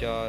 4